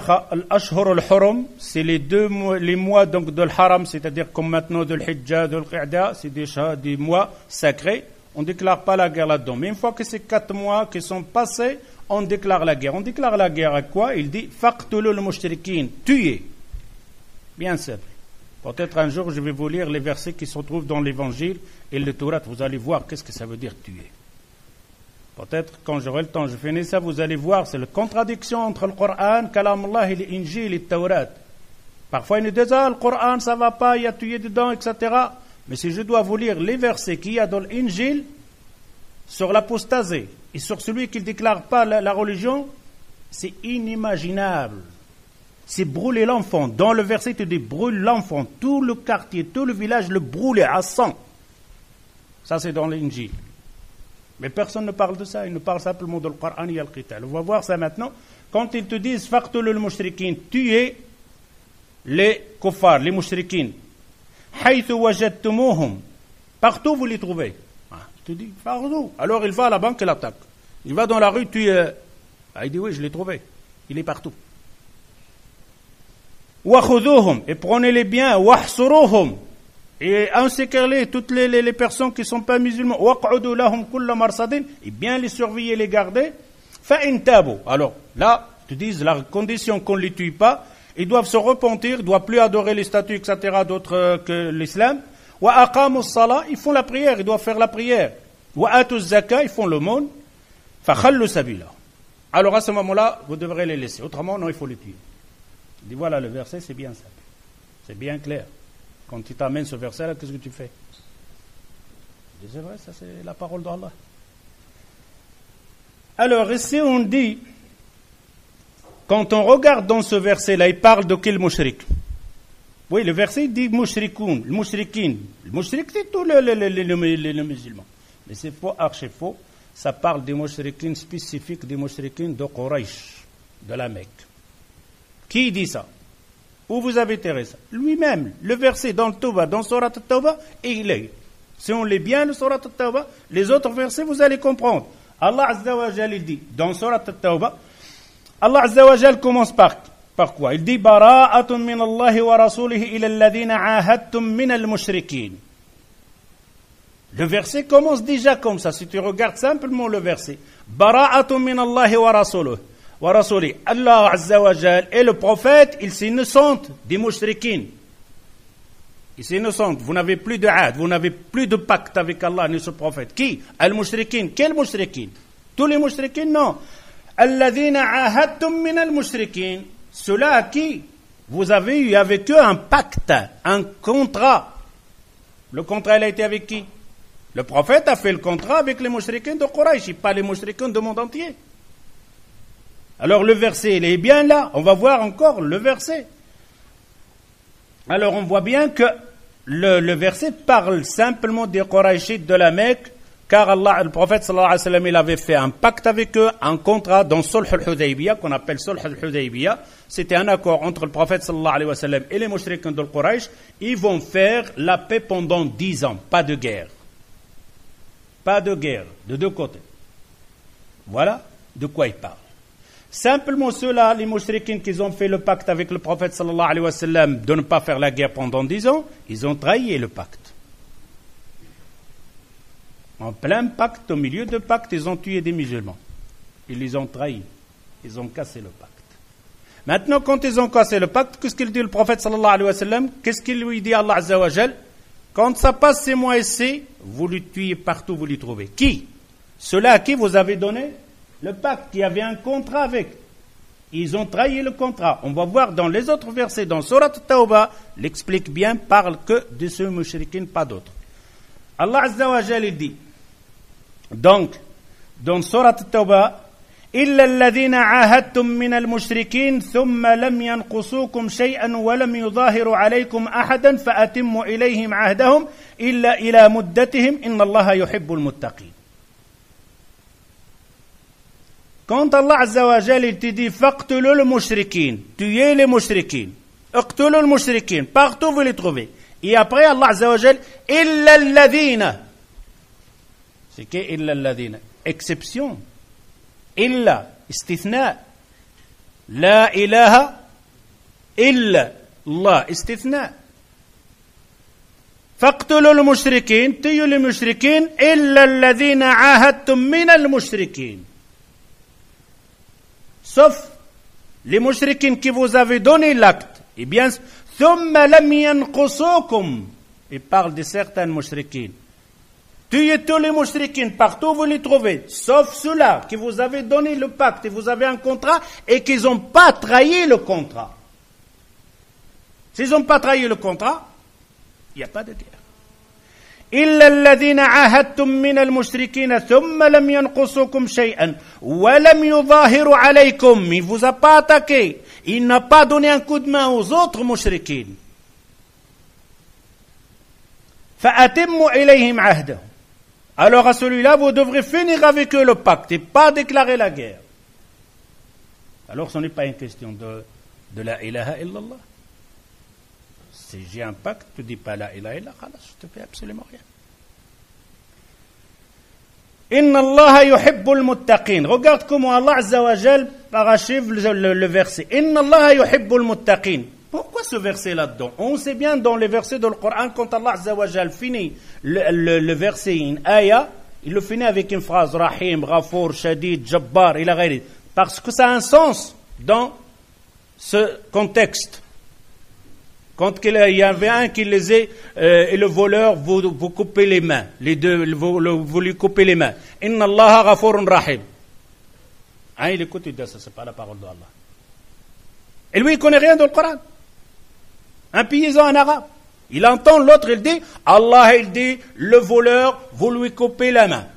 al-ashhur al-hurum, c'est les mois donc de l'haram, c'est-à-dire comme maintenant de l'hijja, de l'qa'da, c'est des mois sacrés. On ne déclare pas la guerre là-dedans. Mais une fois que ces 4 mois qui sont passés, on déclare la guerre. On déclare la guerre à quoi? Il dit faqtulu al-mushrikin, tuez. Bien simple. Peut-être un jour je vais vous lire les versets qui se retrouvent dans l'évangile et le Torah. Vous allez voir qu'est-ce que ça veut dire tuer. Peut-être quand j'aurai le temps, je finis ça, vous allez voir, c'est la contradiction entre le Coran, Kalam Allah et l'Injil et le Taurat. Parfois ils nous disent, le Coran ça va pas, il y a tué dedans, etc. Mais si je dois vous lire les versets qu'il y a dans l'Injil sur l'apostasie et sur celui qui ne déclare pas la religion, c'est inimaginable. C'est brûler l'enfant. Dans le verset, il dit brûle l'enfant. Tout le quartier, tout le village le brûlait à sang. Ça, c'est dans l'Injil. Mais personne ne parle de ça. Il ne parle simplement de Coran et al-Qital. On va voir ça maintenant. Quand ils te disent faqtulu al-mushrikin, tuez les kuffars, les mushrikin. Haythu wajadtumuhum. Partout vous les trouvez. Tu dis partout. Alors il va à la banque et l'attaque. Il va dans la rue, il dit oui, je l'ai trouvé. Il est partout. Et prenez-les bien, et encerclez toutes les personnes qui ne sont pas musulmans, et bien les surveiller, les garder. Alors là, tu dis la condition qu'on ne les tue pas, ils doivent se repentir, ils ne doivent plus adorer les statues, etc., d'autres que l'islam. Ils font la prière, ils doivent faire la prière. Ils font l'aumône. Alors à ce moment-là, vous devrez les laisser. Autrement, non, il faut les tuer. Il dit voilà, le verset, c'est bien simple. C'est bien clair. Quand tu t'amènes ce verset-là, qu'est-ce que tu fais? Je dis, c'est vrai, ça c'est la parole d'Allah. Alors, ici on dit, quand on regarde dans ce verset-là, il parle de quel mushrik? Oui, le verset dit mushrikoun, le mushrikin. Le mushrik, c'est tous les musulmans. Mais c'est faux, archi faux. Ça parle des mushrikins spécifiques, des mushrikins de Quraysh, de la Mecque. Qui dit ça? Où vous avez tiré ça? Lui-même, le verset dans le Tawbah, dans Surat al-Tawbah, et il est. Si on lit bien le Surat al-Tawbah, les autres versets, vous allez comprendre. Allah Azza wa Jal, il dit, dans Surat al-Tawbah, Allah Azza wa Jal commence par quoi? Il dit, Bara'atun min Allahi wa rasulihi ila alladhina ahadtum min al-mushrikin. Le verset commence déjà comme ça. Si tu regardes simplement le verset, Bara'atun min Allahi wa rasulihi. Allah Azza wa Jal et le prophète, ils s'innocentent des mushrikin. Ils s'innocentent. Vous n'avez plus de had, vous n'avez plus de pacte avec Allah ni ce prophète. Qui? Al-mushrikin. Quel mushrikin? Tous les mushrikin? Non. Alladhina ahadtum min al-mushrikin. Ceux-là à qui vous avez eu avec eux un pacte, un contrat. Le contrat, il a été avec qui? Le prophète a fait le contrat avec les mushrikin de Quraysh, pas les mushrikin du monde entier. Alors le verset, il est bien là. On va voir encore le verset. Alors on voit bien que le verset parle simplement des Qurayshites de la Mecque, car le prophète sallallahu alayhi wa sallam, il avait fait un pacte avec eux, un contrat dans Sulh al-Hudaybiyah, qu'on appelle Sulh al-Hudaybiyah. C'était un accord entre le prophète sallallahu alayhi wa sallam et les mushrikins de Quraysh. Ils vont faire la paix pendant 10 ans, pas de guerre. Pas de guerre, de deux côtés. Voilà de quoi il parle. Simplement ceux-là, les mouchriquins qui ont fait le pacte avec le prophète sallallahu alayhi wa sallam de ne pas faire la guerre pendant 10 ans, ils ont trahi le pacte. En plein pacte, au milieu de pacte, ils ont tué des musulmans. Ils les ont trahis. Ils ont cassé le pacte. Maintenant, quand ils ont cassé le pacte, qu'est-ce qu'il dit le prophète sallallahu alayhi wa sallam? Qu'est-ce qu'il lui dit Allah Azza wa Jal? Quand ça passe ces mois ici, vous les tuez partout, vous les trouvez. Qui? Ceux-là à qui vous avez donné le pacte, qui avait un contrat avec. Ils ont trahi le contrat. On va voir dans les autres versets, dans Surat al-Tawbah, l'explique bien, parle que de ceux mushrikin, pas d'autres. Allah Azza wa Jal dit, donc, dans Surat al-Tawbah, إلا الذين عاهدتم من المشركين ثم لم ينقصوكم شيئا ولم يظاهروا عليكم أحدا فأتموا إليهم عهدهم إلا إلى مدتهم إن الله يحب المتقين. Quand Allah Azza wa Jal il te dit faqtulu al-mushrikin, tuez les mushrikin, iqtulu al-mushrikin, partout vous les trouvez. Et après Allah Azza wa Jal, illa alladhina. C'est que illa alladhina, exception. إلا استثناء لا إله إلا الله استثناء. فاقتلوا المشركين تيوا المشركين إلا الذين عاهدتم من المشركين. Sauf les mushrikines qui vous avez donné l'acte. Eh bien, ثم لم ينقصوكم. Il parle de certains mushrikines. Tuez tous les mushrikines partout où vous les trouvez, sauf ceux-là qui vous avez donné le pacte et vous avez un contrat et qu'ils n'ont pas trahi le contrat. S'ils n'ont pas trahi le contrat, il n'y a pas de guerre. إلا الذين عاهدتم من المشركين ثم لم ينقصوكم شيئا ولم يظاهروا عليكم. Il ne vous a pas attaqué. Il n'a pas donné un coup de main aux autres mushrikines. فأتموا إليهم عهدهم. Alors à celui-là, vous devrez finir avec eux le pacte et pas déclarer la guerre. Alors ce n'est pas une question de la ilaha illallah. Si j'ai un pacte, tu ne dis pas la ilaha illallah, je te fais absolument rien. Inna Allah yuhibbul muttaqin. Regarde comment Allah Azza wa Jal parachève le verset. Inna Allah yuhibbul muttaqin. Pourquoi ce verset là-dedans? On sait bien dans les versets du Coran, quand Allah Azza wa Jal finit le verset, une ayah, il le finit avec une phrase, Rahim, Ghafour, Shadid, Jabbar, il a réalisé. Parce que ça a un sens dans ce contexte. Quand il y avait un qui lisait et le voleur, vous coupez les mains. Les deux, vous lui coupez les mains. Inna Allah ghafurun rahim. Hein, il écoute, il dit ça, c'est pas la parole d'Allah. Et lui, il connaît rien dans le Coran. Un paysan en arabe. Il entend l'autre, il dit, Allah, il dit, le voleur, vous lui coupez la main.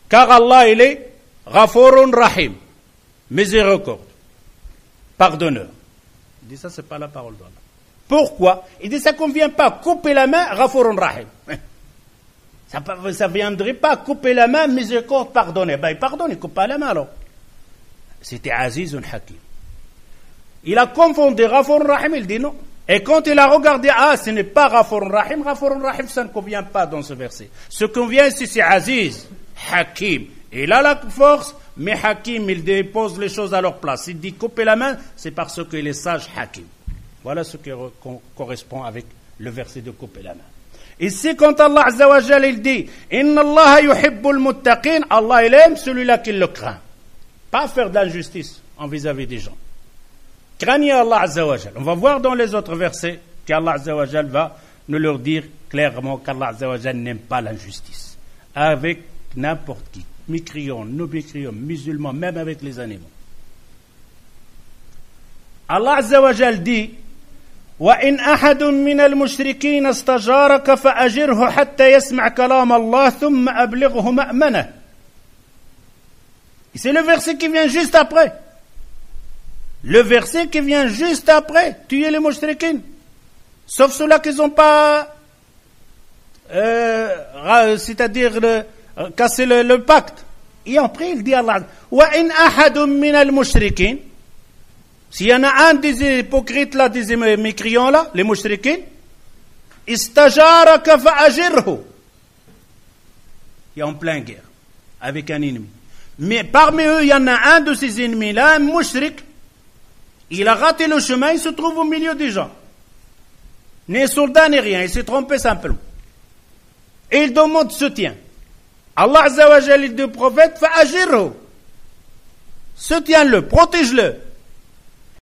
Car Allah, il est ghafurun rahim. Miséricorde. Pardonneur. Il dit ça, c'est pas la parole d'Allah. Pourquoi? Il dit ça ne convient pas. Couper la main, Ghafurun Rahim. Ça ne viendrait pas couper la main, miséricorde, pardonner. Ben, il pardonne, il coupe pas la main alors. C'était Azizun Hakim. Il a confondu Ghafurun Rahim, il dit non. Et quand il a regardé, ce n'est pas Ghafurun Rahim, ça ne convient pas dans ce verset. Ce qui convient ici, c'est Aziz, Hakim. Il a la force, mais Hakim, il dépose les choses à leur place. Il dit couper la main, c'est parce qu'il est sage Hakim. Voilà ce qui correspond avec le verset de couper la main. Ici, quand Allah Azza wa Jal, il dit Inna Allah yuhibbul muttaqin, Allah il aime celui-là qui le craint. Pas faire de l'injustice en vis-à-vis des gens. Craignez Allah Azza wa Jal. On va voir dans les autres versets qu'Allah Azza wa Jal va nous leur dire clairement qu'Allah Azza wa Jal n'aime pas l'injustice. Avec n'importe qui. Mécréants, non-mécréants, musulmans, même avec les animaux. Allah Azza wa Jal dit وَإِنْ أَحَدٌ مِّنَ الْمُشْرِكِينَ اسْتَجَارَكَ فَأَجِرْهُ حَتَّى يَسْمَعْ كَلَامَ اللَّهِ ثُمَّ أَبْلِغْهُ مَأْمَنَهُ. C'est le verset qui vient juste après. Le verset qui vient juste après. Tuer les mushrikines. Sauf ceux-là qui n'ont pas c'est-à-dire casser le pacte. Et après, il dit Allah, وَإِنْ أَحَدٌ مِّنَ الْمُشْرِكِينَ. S'il y en a un des hypocrites là, des mécréants là, les mushrikines, istajaraka fa'ajirhu. Il est en pleine guerre avec un ennemi. Mais parmi eux, il y en a un de ces ennemis là, un mushrik. Il a raté le chemin, il se trouve au milieu des gens. Ni soldat ni rien, il s'est trompé simplement. Et il demande soutien. Allah Azza wa Jalla dit au prophète, fa'ajirhu. Soutiens-le, protège-le.